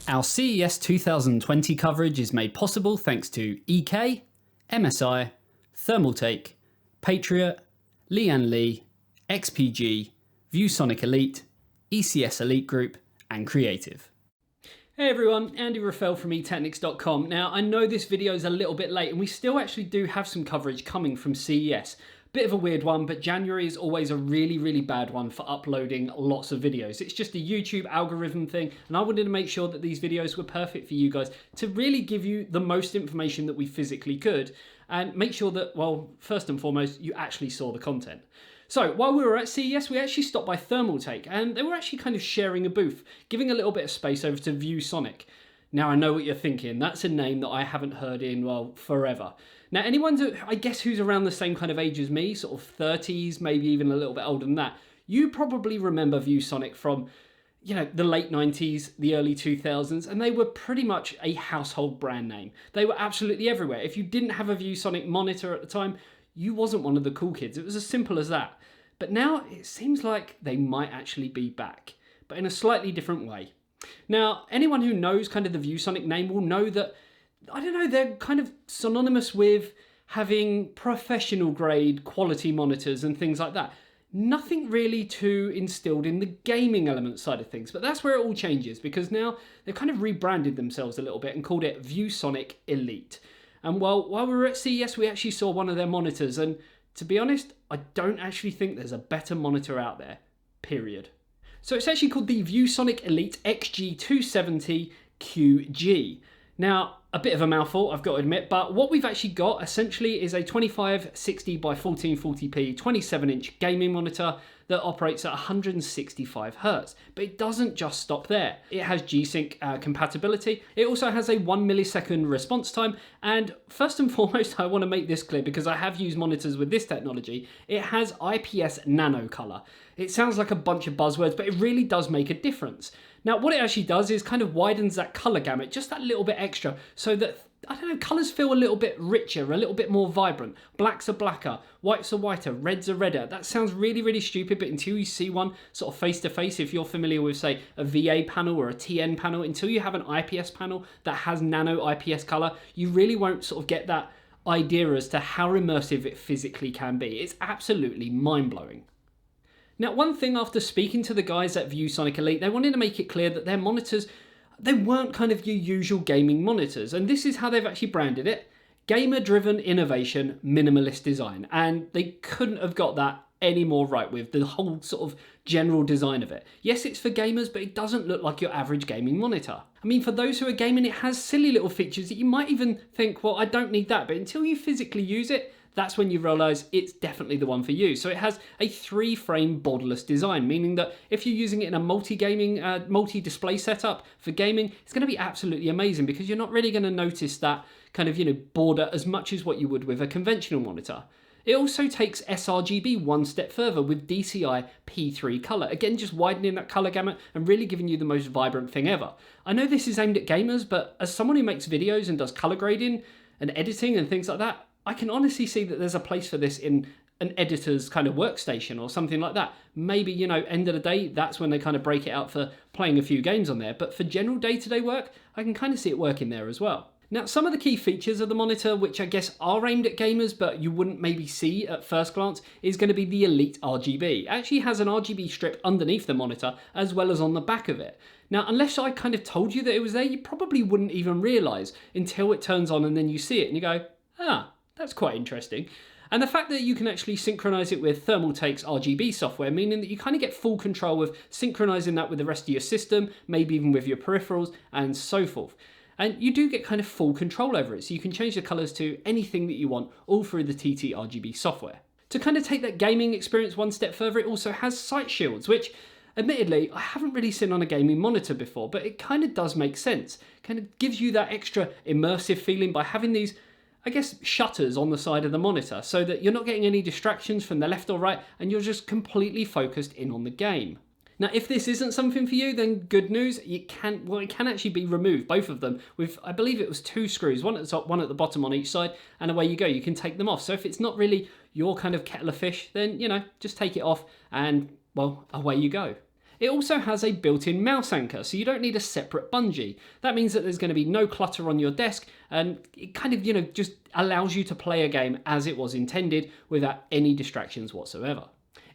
Our CES 2020 coverage is made possible thanks to EK, MSI, Thermaltake, Patriot, Lian Li, XPG, ViewSonic Elite, ECS Elite Group, and Creative. Hey everyone, Andy Rafael from eTeknix.com. Now, I know this video is a little bit late and we still actually do have some coverage coming from CES. Bit of a weird one, but January is always a really bad one for uploading lots of videos. It's just a YouTube algorithm thing, and I wanted to make sure that these videos were perfect for you guys to really give you the most information that we physically could and make sure that, well, first and foremost, you actually saw the content. So while we were at CES, we actually stopped by Thermaltake, and they were actually kind of sharing a booth, giving a little bit of space over to ViewSonic. Now, I know what you're thinking. That's a name that I haven't heard in, well, forever. Now, anyone, I guess, who's around the same kind of age as me, sort of 30s, maybe even a little bit older than that, you probably remember ViewSonic from, you know, the late 90s, the early 2000s, and they were pretty much a household brand name. They were absolutely everywhere. If you didn't have a ViewSonic monitor at the time, you wasn't one of the cool kids. It was as simple as that. But now it seems like they might actually be back, but in a slightly different way. Now, anyone who knows kind of the ViewSonic name will know that, I don't know, they're kind of synonymous with having professional grade quality monitors and things like that. Nothing really too instilled in the gaming element side of things, but that's where it all changes because now they've kind of rebranded themselves a little bit and called it ViewSonic Elite. And while we were at CES, we actually saw one of their monitors, and to be honest, I don't actually think there's a better monitor out there, period. So it's actually called the ViewSonic Elite XG270QG. Now, a bit of a mouthful, I've got to admit, but what we've actually got essentially is a 2560 by 1440p 27-inch gaming monitor that operates at 165 Hz. But it doesn't just stop there. It has G-Sync compatibility. It also has a 1 millisecond response time. And first and foremost, I want to make this clear because I have used monitors with this technology. It has IPS nano color. It sounds like a bunch of buzzwords, but it really does make a difference. Now, what it actually does is kind of widens that color gamut just that little bit extra so that, I don't know, colors feel a little bit richer, a little bit more vibrant. Blacks are blacker, whites are whiter, reds are redder. That sounds really stupid, but until you see one sort of face to face, if you're familiar with, say, a VA panel or a TN panel, until you have an IPS panel that has nano IPS color, you really won't sort of get that idea as to how immersive it physically can be. It's absolutely mind-blowing. Now, one thing after speaking to the guys at ViewSonic Elite, they wanted to make it clear that their monitors, they weren't kind of your usual gaming monitors. And this is how they've actually branded it. Gamer-driven innovation, minimalist design. And they couldn't have got that any more right with the whole sort of general design of it. Yes, it's for gamers, but it doesn't look like your average gaming monitor. I mean, for those who are gaming, it has silly little features that you might even think, well, I don't need that. But until you physically use it, that's when you realize it's definitely the one for you. So it has a 3-frame borderless design, meaning that if you're using it in a multi-display setup for gaming, it's going to be absolutely amazing because you're not really going to notice that kind of, you know, border as much as what you would with a conventional monitor. It also takes sRGB one step further with DCI P3 color. Again, just widening that color gamut and really giving you the most vibrant thing ever. I know this is aimed at gamers, but as someone who makes videos and does color grading and editing and things like that, I can honestly see that there's a place for this in an editor's kind of workstation or something like that. Maybe, you know, end of the day, that's when they kind of break it out for playing a few games on there. But for general day-to-day work, I can kind of see it working there as well. Now, some of the key features of the monitor, which I guess are aimed at gamers, but you wouldn't maybe see at first glance, is going to be the Elite RGB. It actually has an RGB strip underneath the monitor, as well as on the back of it. Now, unless I kind of told you that it was there, you probably wouldn't even realize until it turns on and then you see it and you go, ah, that's quite interesting. And the fact that you can actually synchronize it with Thermaltake's RGB software, meaning that you kind of get full control of synchronizing that with the rest of your system, maybe even with your peripherals and so forth. And you do get kind of full control over it, so you can change the colors to anything that you want, all through the TT RGB software. To kind of take that gaming experience one step further, it also has sight shields, which admittedly, I haven't really seen on a gaming monitor before, but it kind of does make sense. Kind of gives you that extra immersive feeling by having these, I guess, shutters on the side of the monitor so that you're not getting any distractions from the left or right and you're just completely focused in on the game. Now, if this isn't something for you, then good news, it can actually be removed, both of them, with, I believe it was 2 screws, one at the top, one at the bottom on each side, and away you go, you can take them off. So if it's not really your kind of kettle of fish, then, you know, just take it off and, well, away you go. It also has a built-in mouse anchor, so you don't need a separate bungee. That means that there's going to be no clutter on your desk, and it kind of, just allows you to play a game as it was intended without any distractions whatsoever.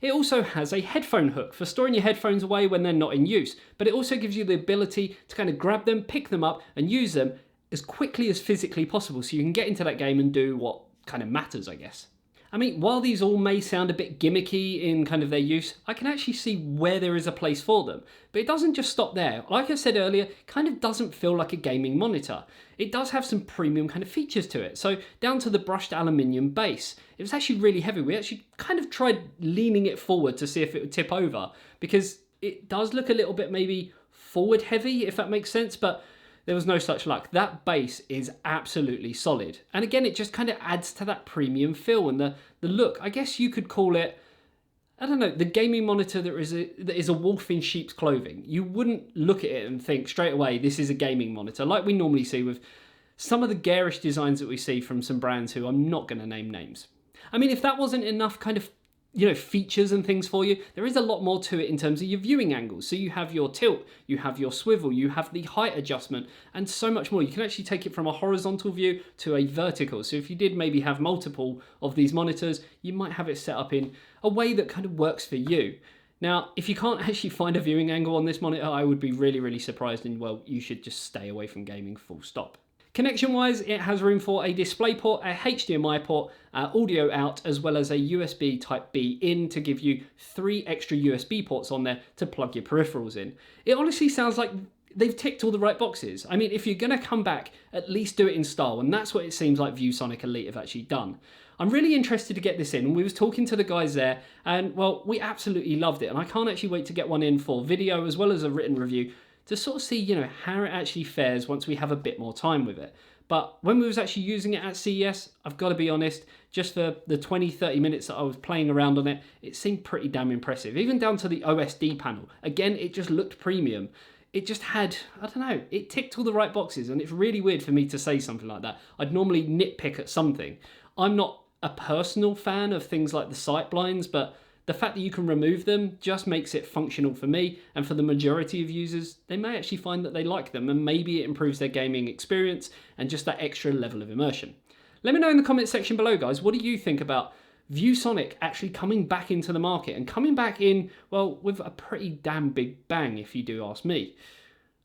It also has a headphone hook for storing your headphones away when they're not in use, but it also gives you the ability to kind of grab them, pick them up, and use them as quickly as physically possible so you can get into that game and do what kind of matters, I guess. I mean, while these all may sound a bit gimmicky in kind of their use, I can actually see where there is a place for them. But it doesn't just stop there. Like I said earlier, it kind of doesn't feel like a gaming monitor. It does have some premium kind of features to it. So down to the brushed aluminium base. It was actually really heavy. We actually kind of tried leaning it forward to see if it would tip over, because it does look a little bit maybe forward heavy, if that makes sense, but there was no such luck. That base is absolutely solid. And again, it just kind of adds to that premium feel and the look. I guess you could call it, I don't know, the gaming monitor that is a wolf in sheep's clothing. You wouldn't look at it and think straight away, this is a gaming monitor, like we normally see with some of the garish designs that we see from some brands who I'm not going to name names. I mean, if that wasn't enough kind of features and things for you, there is a lot more to it in terms of your viewing angles. So you have your tilt, you have your swivel, you have the height adjustment, and so much more. You can actually take it from a horizontal view to a vertical. So if you did maybe have multiple of these monitors, you might have it set up in a way that kind of works for you. Now, if you can't actually find a viewing angle on this monitor, I would be really, really surprised, and well, you should just stay away from gaming, full stop. Connection-wise, it has room for a display port, a HDMI port, audio out, as well as a USB Type-B in to give you 3 extra USB ports on there to plug your peripherals in. It honestly sounds like they've ticked all the right boxes. I mean, if you're going to come back, at least do it in style, and that's what it seems like ViewSonic Elite have actually done. I'm really interested to get this in, and we was talking to the guys there, and well, we absolutely loved it, and I can't actually wait to get one in for video as well as a written review to sort of see, how it actually fares once we have a bit more time with it. But when we was actually using it at CES, I've got to be honest, just for the 20-30 minutes that I was playing around on it, it seemed pretty damn impressive. Even down to the OSD panel. Again, it just looked premium. It just had, I don't know, it ticked all the right boxes, and it's really weird for me to say something like that. I'd normally nitpick at something. I'm not a personal fan of things like the sight blinds, but the fact that you can remove them just makes it functional for me, and for the majority of users, they may actually find that they like them, and maybe it improves their gaming experience and just that extra level of immersion. Let me know in the comment section below, guys, what do you think about ViewSonic actually coming back into the market, and coming back in, well, with a pretty damn big bang, if you do ask me.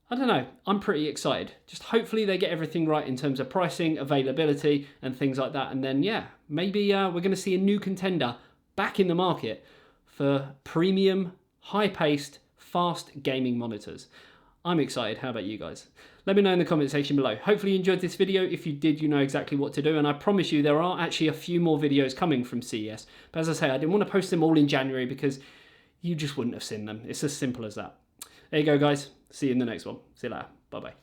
I don't know, I'm pretty excited. Just hopefully they get everything right in terms of pricing, availability, and things like that, and then yeah, maybe we're going to see a new contender back in the market for premium, high-paced, fast gaming monitors. I'm excited. How about you guys? Let me know in the comment section below. Hopefully you enjoyed this video. If you did, you know exactly what to do, and I promise you there are actually a few more videos coming from CES. But as I say, I didn't want to post them all in January because you just wouldn't have seen them. It's as simple as that. There you go, guys. See you in the next one. See you later. Bye-bye.